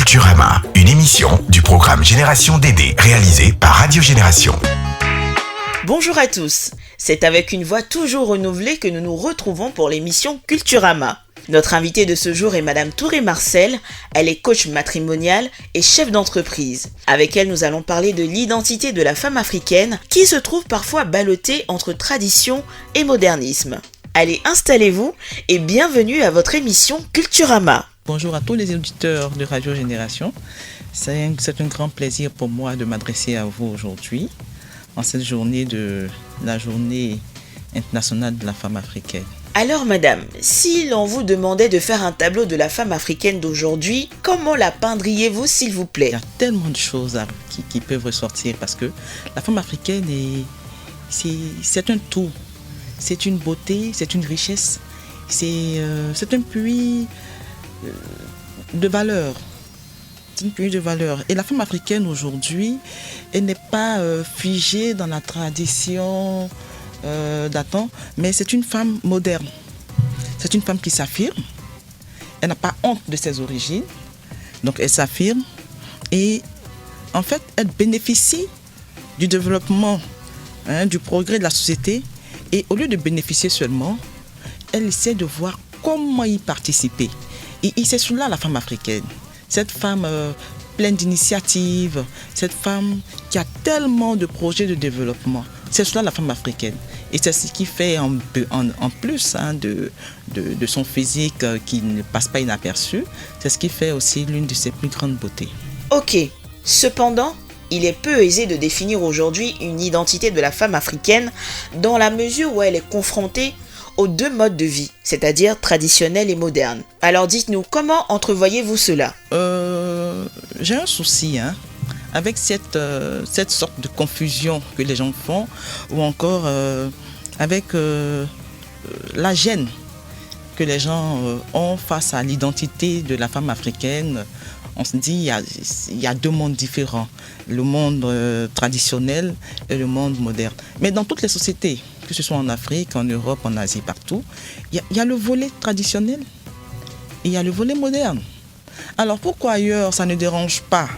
Culturama, une émission du programme Génération DD réalisée par Radio Génération. Bonjour à tous, c'est avec une voix toujours renouvelée que nous nous retrouvons pour l'émission Culturama. Notre invitée de ce jour est Madame Touré Marcel, elle est coach matrimonial et chef d'entreprise. Avec elle, nous allons parler de l'identité de la femme africaine qui se trouve parfois ballottée entre tradition et modernisme. Allez, installez-vous et bienvenue à votre émission Culturama. Bonjour à tous les auditeurs de Radio Génération. C'est un grand plaisir pour moi de m'adresser à vous aujourd'hui, en cette journée de la journée internationale de la femme africaine. Alors madame, si l'on vous demandait de faire un tableau de la femme africaine d'aujourd'hui, comment la peindriez-vous s'il vous plaît? Il y a tellement de choses qui peuvent ressortir parce que la femme africaine, c'est un tout. C'est une beauté, c'est une richesse, c'est un puits de valeur. C'est une puits de valeur. Et la femme africaine aujourd'hui, elle n'est pas figée dans la tradition datant, mais c'est une femme moderne. C'est une femme qui s'affirme. Elle n'a pas honte de ses origines. Donc elle s'affirme. Et en fait, elle bénéficie du développement, du progrès de la société. Et au lieu de bénéficier seulement, elle essaie de voir comment y participer. Et c'est cela la femme africaine. Cette femme pleine d'initiatives, cette femme qui a tellement de projets de développement. C'est cela la femme africaine. Et c'est ce qui fait en plus de son physique qui ne passe pas inaperçu, c'est ce qui fait aussi l'une de ses plus grandes beautés. Ok, cependant, il est peu aisé de définir aujourd'hui une identité de la femme africaine dans la mesure où elle est confrontée aux deux modes de vie, c'est-à-dire traditionnel et moderne. Alors dites-nous, comment entrevoyez-vous cela? J'ai un souci avec cette sorte de confusion que les gens font, ou encore avec la gêne que les gens ont face à l'identité de la femme africaine. On se dit il y a deux mondes différents, le monde traditionnel et le monde moderne. Mais dans toutes les sociétés, que ce soit en Afrique, en Europe, en Asie, partout, il y a le volet traditionnel et il y a le volet moderne. Alors pourquoi ailleurs ça ne dérange pas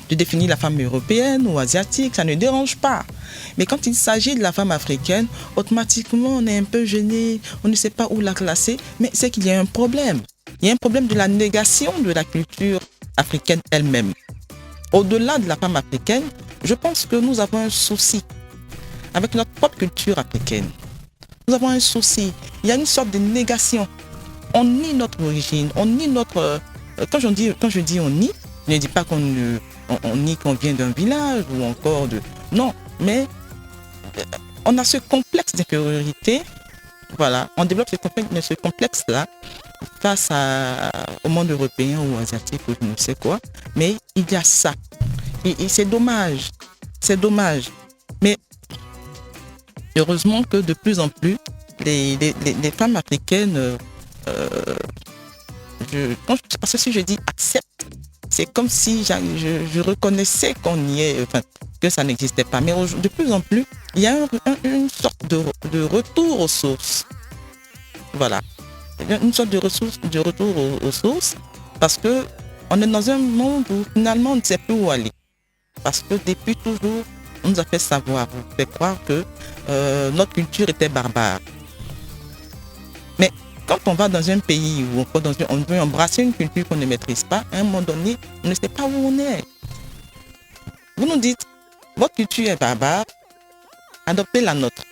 de définir la femme européenne ou asiatique, ça ne dérange pas. Mais quand il s'agit de la femme africaine, automatiquement on est un peu gêné, on ne sait pas où la classer, mais c'est qu'il y a un problème. Il y a un problème de la négation de la culture africaine elle-même. Au-delà de la femme africaine, je pense que nous avons un souci avec notre propre culture africaine. Nous avons un souci. Il y a une sorte de négation. On nie notre origine, on nie notre... Quand je dis on nie, je ne dis pas qu'on nie qu'on vient d'un village ou encore de... Non, mais on a ce complexe d'infériorité. Voilà, on développe ce complexe-là face au monde européen ou asiatique ou je ne sais quoi. Mais il y a ça. Et c'est dommage. C'est dommage. Mais heureusement que de plus en plus, les femmes africaines, parce que si je dis accepte, c'est comme si je reconnaissais qu'on y est, que ça n'existait pas. Mais de plus en plus, il y a une sorte de retour aux sources. Voilà. Une sorte de retour aux sources, parce que on est dans un monde où finalement on ne sait plus où aller. Parce que depuis toujours, on nous a fait savoir, on fait croire que notre culture était barbare. Mais quand on va dans un pays où on veut embrasser une culture qu'on ne maîtrise pas, à un moment donné, on ne sait pas où on est. Vous nous dites, votre culture est barbare, adoptez la nôtre.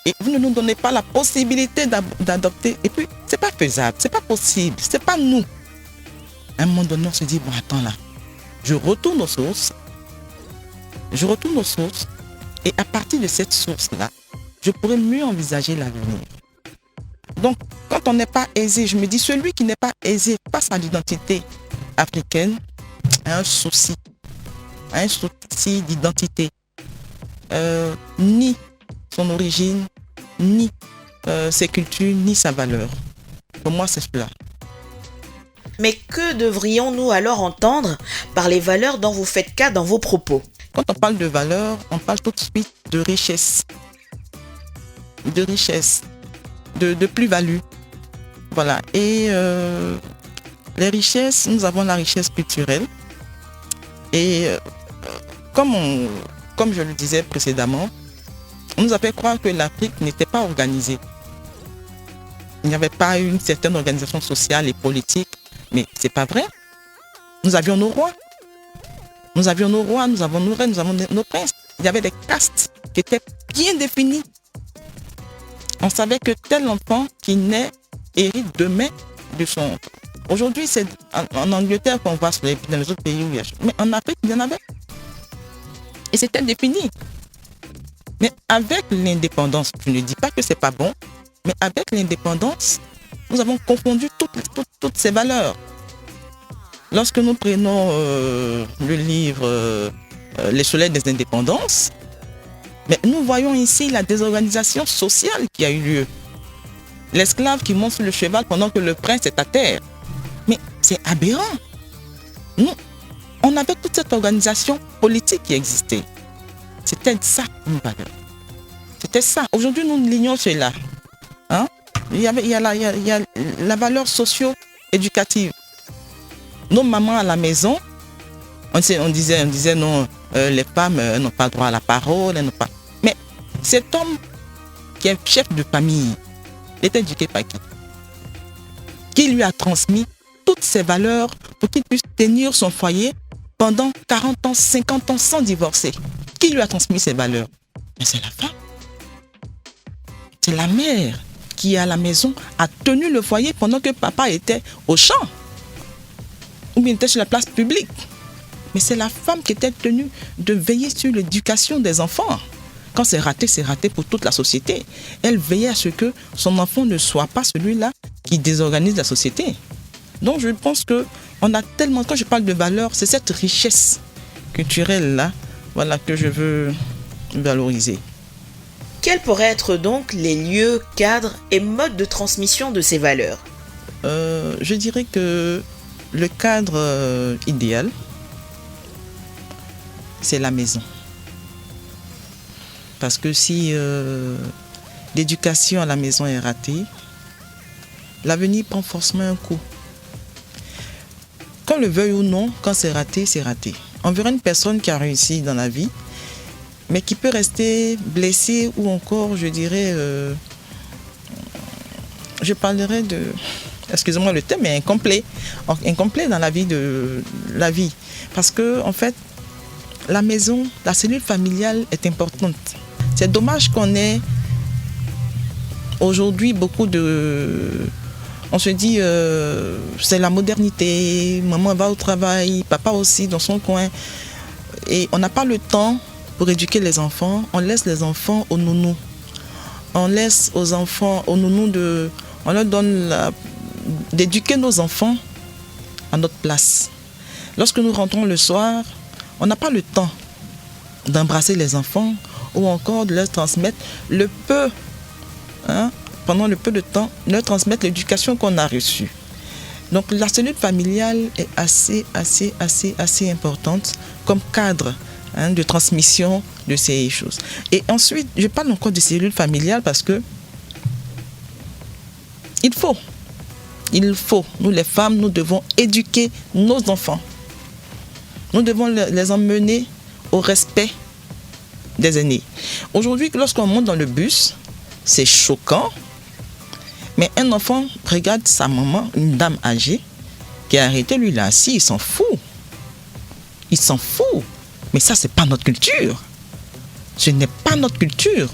Et vous ne nous donnez pas la possibilité d'adopter. Et puis, c'est pas faisable, c'est pas possible, c'est pas nous. À un moment donné, on se dit, bon, attends là, je retourne aux sources. Et à partir de cette source-là, je pourrais mieux envisager l'avenir. Donc, quand on n'est pas aisé, je me dis, celui qui n'est pas aisé face à l'identité africaine a un souci d'identité. Ni son origine, ni ses cultures, ni sa valeur. Pour moi, c'est cela. Mais que devrions-nous alors entendre par les valeurs dont vous faites cas dans vos propos? Quand on parle de valeurs, on parle tout de suite de richesse. De plus-value. Voilà. Et les richesses, nous avons la richesse culturelle. Et comme je le disais précédemment, on nous a fait croire que l'Afrique n'était pas organisée. Il n'y avait pas une certaine organisation sociale et politique. Mais ce n'est pas vrai. Nous avions nos rois. Nous avions nos rois, nous avons nos reines, nous avons nos princes. Il y avait des castes qui étaient bien définies. On savait que tel enfant qui naît hérite demain de son... Aujourd'hui, c'est en Angleterre qu'on voit dans les autres pays où il y a... Mais en Afrique, il y en avait. Et c'était défini. Mais avec l'indépendance, je ne dis pas que c'est pas bon, mais avec l'indépendance, nous avons confondu toutes ces valeurs. Lorsque nous prenons le livre Les soleils des indépendances, mais nous voyons ici la désorganisation sociale qui a eu lieu. L'esclave qui monte sur le cheval pendant que le prince est à terre. Mais c'est aberrant. Nous, on avait toute cette organisation politique qui existait. C'était ça, une valeur. C'était ça. Aujourd'hui, nous lignons cela. Hein? Il y a la valeur socio-éducative. Nos mamans à la maison, on disait non, les femmes n'ont pas droit à la parole, elles n'ont pas. Mais cet homme qui est chef de famille, il était éduqué par qui? Qui lui a transmis toutes ces valeurs pour qu'il puisse tenir son foyer pendant 40 ans, 50 ans sans divorcer? Qui lui a transmis ces valeurs? Mais c'est la femme. C'est la mère qui, à la maison, a tenu le foyer pendant que papa était au champ. Ou bien était sur la place publique. Mais c'est la femme qui était tenue de veiller sur l'éducation des enfants. Quand c'est raté pour toute la société. Elle veillait à ce que son enfant ne soit pas celui-là qui désorganise la société. Donc je pense que on a tellement, quand je parle de valeur, c'est cette richesse culturelle-là, voilà, que je veux valoriser. Quels pourraient être donc les lieux, cadres et modes de transmission de ces valeurs? Je dirais que le cadre idéal, c'est la maison. Parce que si l'éducation à la maison est ratée, l'avenir prend forcément un coup. Qu'on le veuille ou non, quand c'est raté, c'est raté. On verra une personne qui a réussi dans la vie, mais qui peut rester blessée ou encore, je dirais, je parlerai de, excusez-moi le terme, mais incomplet dans la vie. Parce que, en fait, la maison, la cellule familiale est importante. C'est dommage qu'on ait aujourd'hui beaucoup de... On se dit, c'est la modernité, maman va au travail, papa aussi dans son coin. Et on n'a pas le temps pour éduquer les enfants. On laisse les enfants aux nounous. On laisse aux enfants, aux nounous, on leur donne d'éduquer nos enfants à notre place. Lorsque nous rentrons le soir, on n'a pas le temps d'embrasser les enfants ou encore de leur transmettre le peu, pendant le peu de temps, leur transmettre l'éducation qu'on a reçue. Donc la cellule familiale est assez importante comme cadre de transmission de ces choses. Et ensuite, je parle encore de cellules familiales parce que il faut, nous les femmes, nous devons éduquer nos enfants. Nous devons les emmener au respect des aînés. Aujourd'hui, lorsqu'on monte dans le bus, c'est choquant, mais un enfant regarde sa maman, une dame âgée, qui est arrêtée, lui, là, assis, il s'en fout. Il s'en fout. Mais ça, c'est pas notre culture. Ce n'est pas notre culture.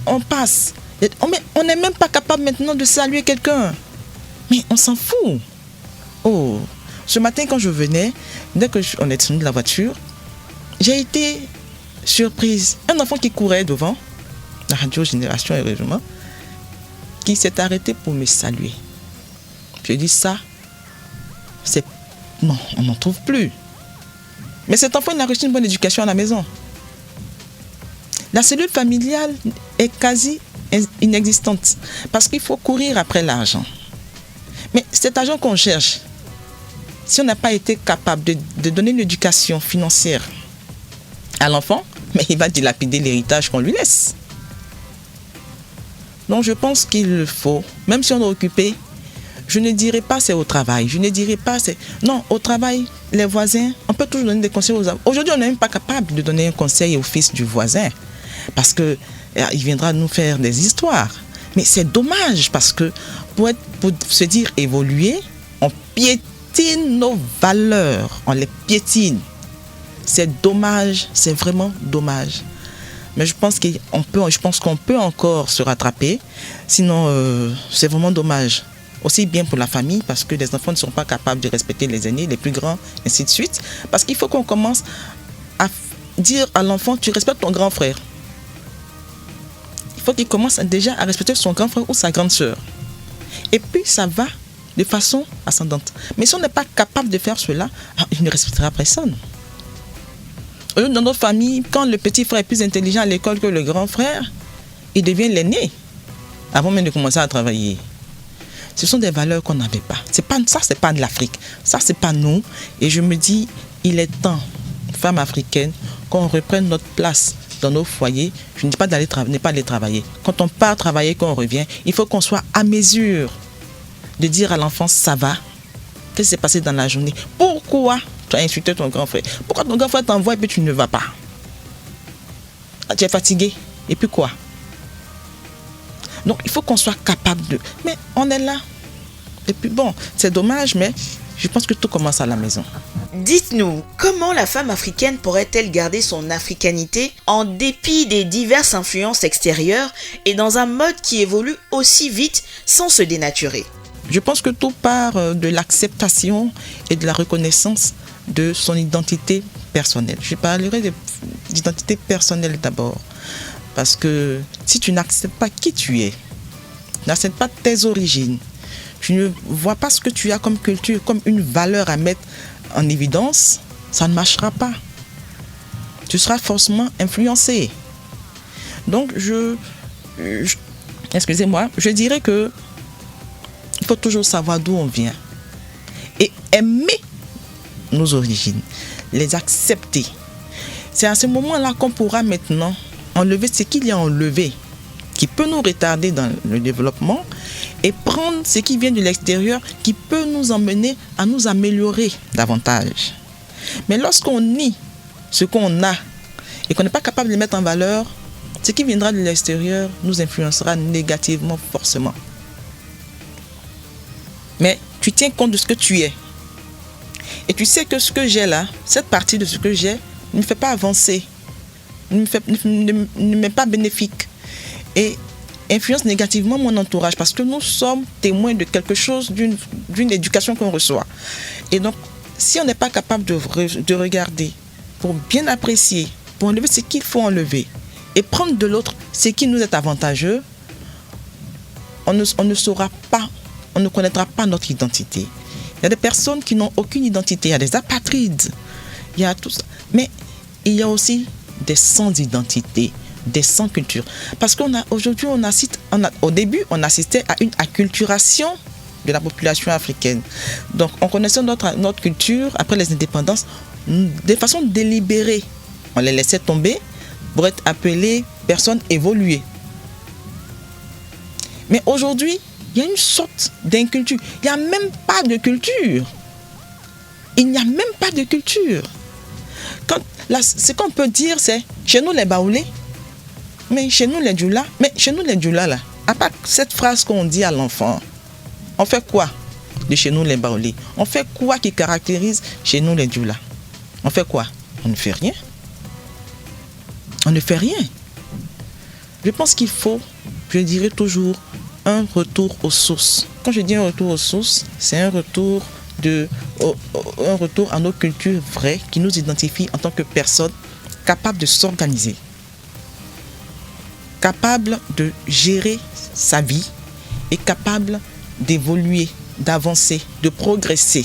On passe. On n'est même pas capable maintenant de saluer quelqu'un. Mais on s'en fout. Oh, ce matin, quand je venais, dès qu'on est descendu de la voiture, j'ai été surprise. Un enfant qui courait devant la radio Génération et Régiment, qui s'est arrêté pour me saluer. Je dis ça, c'est... Non, on n'en trouve plus. Mais cet enfant, il a reçu une bonne éducation à la maison. La cellule familiale est quasi inexistante parce qu'il faut courir après l'argent. Mais cet argent qu'on cherche, si on n'a pas été capable de donner une éducation financière à l'enfant, mais il va dilapider l'héritage qu'on lui laisse. Donc je pense qu'il faut, même si on est occupé, je ne dirais pas c'est au travail, je ne dirais pas c'est... Non, au travail, les voisins, on peut toujours donner des conseils aux... Aujourd'hui, on n'est même pas capable de donner un conseil au fils du voisin parce qu'il viendra nous faire des histoires. Mais c'est dommage parce que pour se dire évoluer, on piétine nos valeurs, on les piétine. C'est dommage, c'est vraiment dommage. Mais je pense qu'on peut encore se rattraper. Sinon, c'est vraiment dommage. Aussi bien pour la famille, parce que les enfants ne sont pas capables de respecter les aînés, les plus grands, ainsi de suite. Parce qu'il faut qu'on commence à dire à l'enfant, tu respectes ton grand frère. Il faut qu'il commence déjà à respecter son grand frère ou sa grande sœur. Et puis, ça va de façon ascendante. Mais si on n'est pas capable de faire cela, il ne respectera personne. Dans notre famille, quand le petit frère est plus intelligent à l'école que le grand frère, il devient l'aîné avant même de commencer à travailler. Ce sont des valeurs qu'on n'avait pas. Ça, c'est pas de l'Afrique. Ça, c'est pas nous. Et je me dis, il est temps, femmes africaines, qu'on reprenne notre place dans nos foyers. Je ne dis pas d'aller pas aller travailler. Quand on part travailler, qu'on revient, il faut qu'on soit à mesure de dire à l'enfant, ça va. Qu'est-ce qui s'est passé dans la journée? Pourquoi tu as insulté ton grand frère? Pourquoi ton grand frère t'envoie et puis tu ne vas pas? Tu es fatigué. Et puis quoi? Donc, il faut qu'on soit capable de... Mais on est là. Et puis bon, c'est dommage, mais je pense que tout commence à la maison. Dites-nous, comment la femme africaine pourrait-elle garder son africanité en dépit des diverses influences extérieures et dans un mode qui évolue aussi vite sans se dénaturer? Je pense que tout part de l'acceptation et de la reconnaissance de son identité personnelle. Je parlerai d'identité personnelle d'abord. Parce que si tu n'acceptes pas qui tu es, n'acceptes pas tes origines, tu ne vois pas ce que tu as comme culture, comme une valeur à mettre en évidence, ça ne marchera pas. Tu seras forcément influencé. Donc, excusez-moi, je dirais que il faut toujours savoir d'où on vient et aimer nos origines, les accepter. C'est à ce moment-là qu'on pourra maintenant enlever ce qu'il y a enlevé, qui peut nous retarder dans le développement, et prendre ce qui vient de l'extérieur, qui peut nous emmener à nous améliorer davantage. Mais lorsqu'on nie ce qu'on a et qu'on n'est pas capable de le mettre en valeur, ce qui viendra de l'extérieur nous influencera négativement forcément. Mais tu tiens compte de ce que tu es. Et tu sais que ce que j'ai là, cette partie de ce que j'ai, ne me fait pas avancer, ne m'est pas bénéfique et influence négativement mon entourage parce que nous sommes témoins de quelque chose, d'une éducation qu'on reçoit. Et donc, si on n'est pas capable de regarder pour bien apprécier, pour enlever ce qu'il faut enlever et prendre de l'autre ce qui nous est avantageux, on ne saura pas, on ne connaîtra pas notre identité. Il y a des personnes qui n'ont aucune identité, il y a des apatrides, il y a tout ça. Mais il y a aussi des sans-identité, des sans-culture. Parce qu'aujourd'hui, au début, on assistait à une acculturation de la population africaine. Donc, on connaissait notre culture après les indépendances de façon délibérée. On les laissait tomber pour être appelés personnes évoluées. Mais aujourd'hui, il y a une sorte d'inculture. Il n'y a même pas de culture. Il n'y a même pas de culture. Ce qu'on peut dire, c'est chez nous les Baoulés, mais chez nous les Djoula. Mais chez nous les Djoula, là, à part cette phrase qu'on dit à l'enfant, on fait quoi de chez nous les Baoulés? On fait quoi qui caractérise chez nous les Djoula? On fait quoi? On ne fait rien. On ne fait rien. Je pense qu'il faut, je dirais toujours, un retour aux sources. Quand je dis un retour aux sources, c'est un retour à nos cultures vraies qui nous identifient en tant que personnes capables de s'organiser, capables de gérer sa vie et capables d'évoluer, d'avancer, de progresser.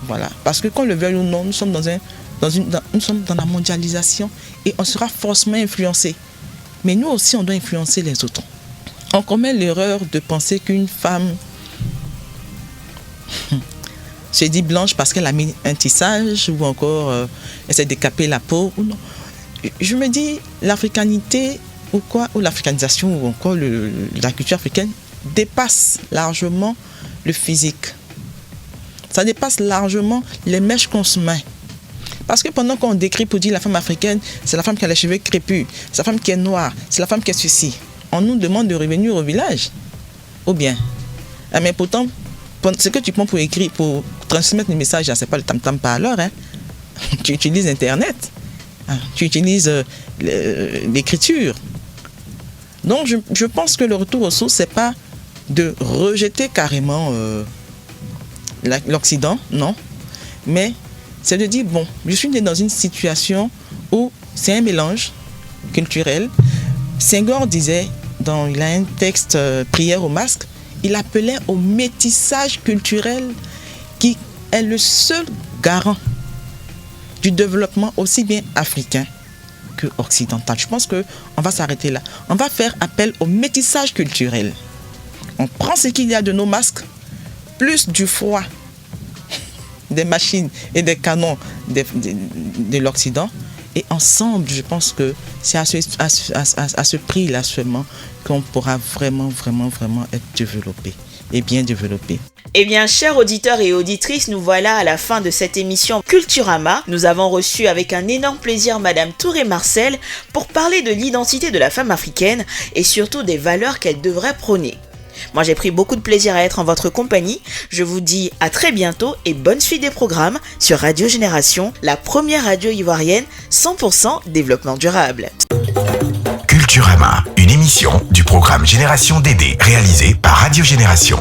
Voilà. Parce que qu'on le veuille ou non, nous sommes nous sommes dans la mondialisation et on sera forcément influencé. Mais nous aussi, on doit influencer les autres. On commet l'erreur de penser qu'une femme se dit blanche parce qu'elle a mis un tissage ou encore elle s'est décapée la peau. Ou non. Je me dis, l'africanité ou l'africanisation ou encore la culture africaine dépasse largement le physique. Ça dépasse largement les mèches qu'on se met. Parce que pendant qu'on décrit pour dire la femme africaine, c'est la femme qui a les cheveux crépus, c'est la femme qui est noire, c'est la femme qui est ceci. On nous demande de revenir au village. Ou bien. Mais pourtant, ce que tu prends pour écrire, pour transmettre le message, c'est pas le tam-tam parleur. Hein. Tu utilises Internet. Tu utilises l'écriture. Donc, je pense que le retour aux sources, c'est pas de rejeter carrément l'Occident, non. Mais c'est de dire, bon, je suis né dans une situation où c'est un mélange culturel. Senghor disait, il a un texte Prière au masque, il appelait au métissage culturel qui est le seul garant du développement aussi bien africain que occidental. Je pense qu'on va s'arrêter là. On va faire appel au métissage culturel. On prend ce qu'il y a de nos masques, plus du froid des machines et des canons de l'Occident. Et ensemble, je pense que c'est à ce prix-là seulement qu'on pourra vraiment être développé et bien développé. Eh bien, chers auditeurs et auditrices, nous voilà à la fin de cette émission Culturama. Nous avons reçu avec un énorme plaisir Madame Touré-Marcel pour parler de l'identité de la femme africaine et surtout des valeurs qu'elle devrait prôner. Moi, j'ai pris beaucoup de plaisir à être en votre compagnie. Je vous dis à très bientôt et bonne suite des programmes sur Radio Génération, la première radio ivoirienne 100% développement durable. Culturama, une émission du programme Génération DD réalisée par Radio Génération.